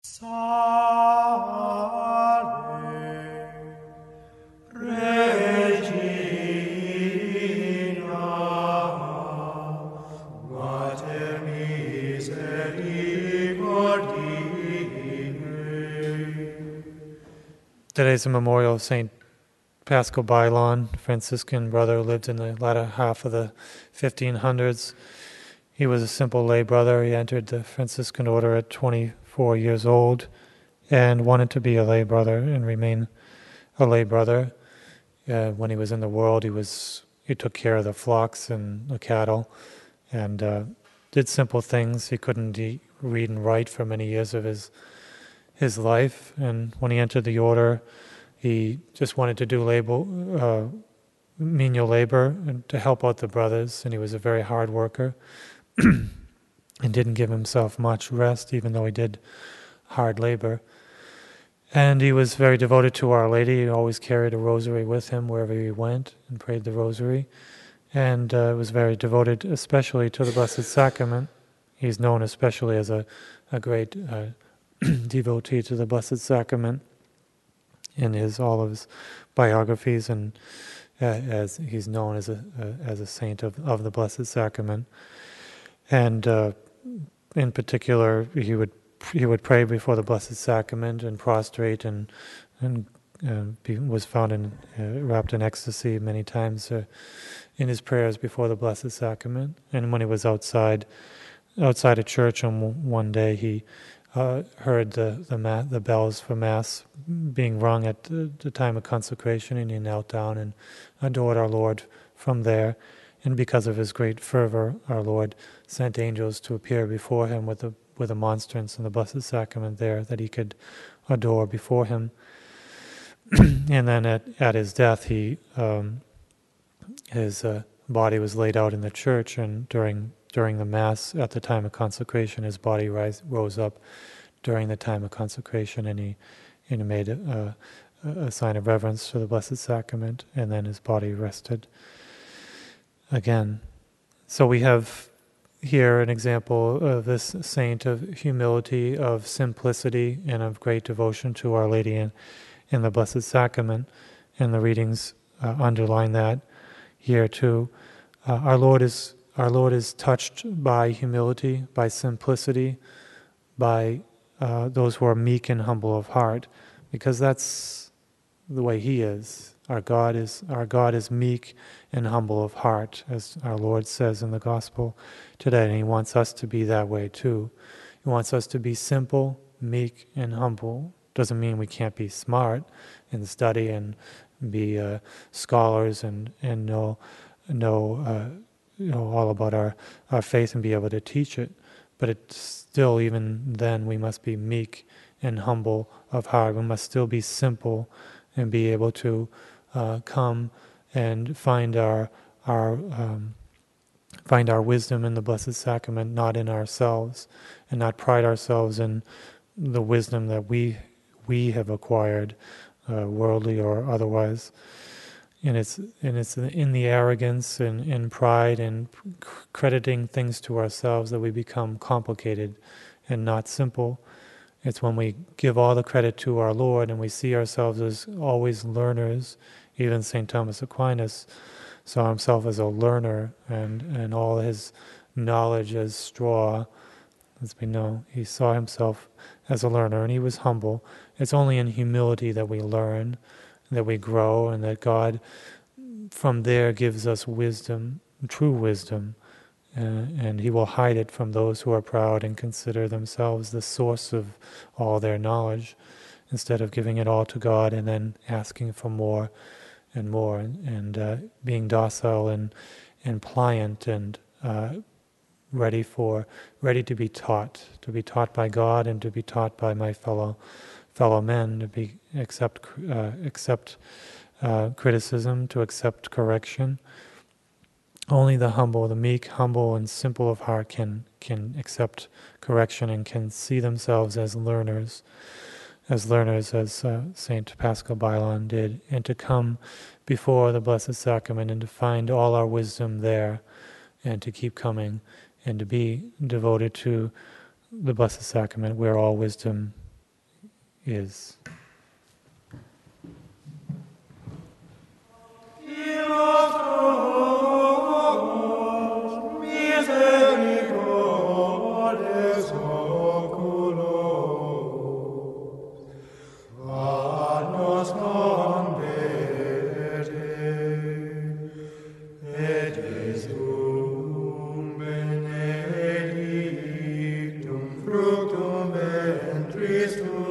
Salve, Regina, Mater misericordiae. Today's a memorial of Saint Paschal Baylon, Franciscan brother who lived in the latter half of the 1500s. He was a simple lay brother. He entered the Franciscan order at 24 years old and wanted to be a lay brother and remain a lay brother. When he was in the world, he took care of the flocks and the cattle and did simple things. He couldn't read and write for many years of his life. And when he entered the order, he just wanted to do menial labor and to help out the brothers. And he was a very hard worker and didn't give himself much rest, even though he did hard labor. And he was very devoted to Our Lady. He always carried a rosary with him wherever he went and prayed the rosary. And was very devoted especially to the Blessed Sacrament. He's known especially as a great devotee to the Blessed Sacrament in all of his biographies, and as he's known as a saint of the Blessed Sacrament. And in particular, he would pray before the Blessed Sacrament and prostrate and was found wrapped in ecstasy many times in his prayers before the Blessed Sacrament. And when he was outside a church on one day, he heard the bells for Mass being rung at the time of consecration, and he knelt down and adored our Lord from there. And because of his great fervor, our Lord sent angels to appear before him with a monstrance in the Blessed Sacrament there that he could adore before him. And then at his death, his body was laid out in the church, and during the Mass at the time of consecration, his body rose up during the time of consecration, and he made a sign of reverence to the Blessed Sacrament, and then his body rested again. So we have here an example of this saint of humility, of simplicity, and of great devotion to Our Lady in the Blessed Sacrament, and the readings underline that here too. Our Lord is touched by humility, by simplicity, by those who are meek and humble of heart, because that's the way He is. Our God is meek and humble of heart, as our Lord says in the Gospel today, and He wants us to be that way too. He wants us to be simple, meek, and humble. Doesn't mean we can't be smart and study and be scholars and know all about our faith and be able to teach it. But it's still, even then, we must be meek and humble of heart. We must still be simple and be able to come and find our wisdom in the Blessed Sacrament, not in ourselves, and not pride ourselves in the wisdom that we have acquired, worldly or otherwise. And it's in the arrogance and pride and crediting things to ourselves that we become complicated and not simple. It's when we give all the credit to our Lord and we see ourselves as always learners. Even St. Thomas Aquinas saw himself as a learner and all his knowledge as straw. As we know, he saw himself as a learner, and he was humble. It's only in humility that we learn, that we grow, and that God from there gives us wisdom, true wisdom, and He will hide it from those who are proud and consider themselves the source of all their knowledge, instead of giving it all to God and then asking for more and more, and being docile and pliant and ready to be taught by God and to be taught by my fellow men, to accept criticism, to accept correction. Only the humble, the meek, humble, and simple of heart can accept correction and can see themselves as learners, as Saint Paschal Baylon did, and to come before the Blessed Sacrament and to find all our wisdom there, and to keep coming and to be devoted to the Blessed Sacrament where all wisdom is. Fructum ventris tuum,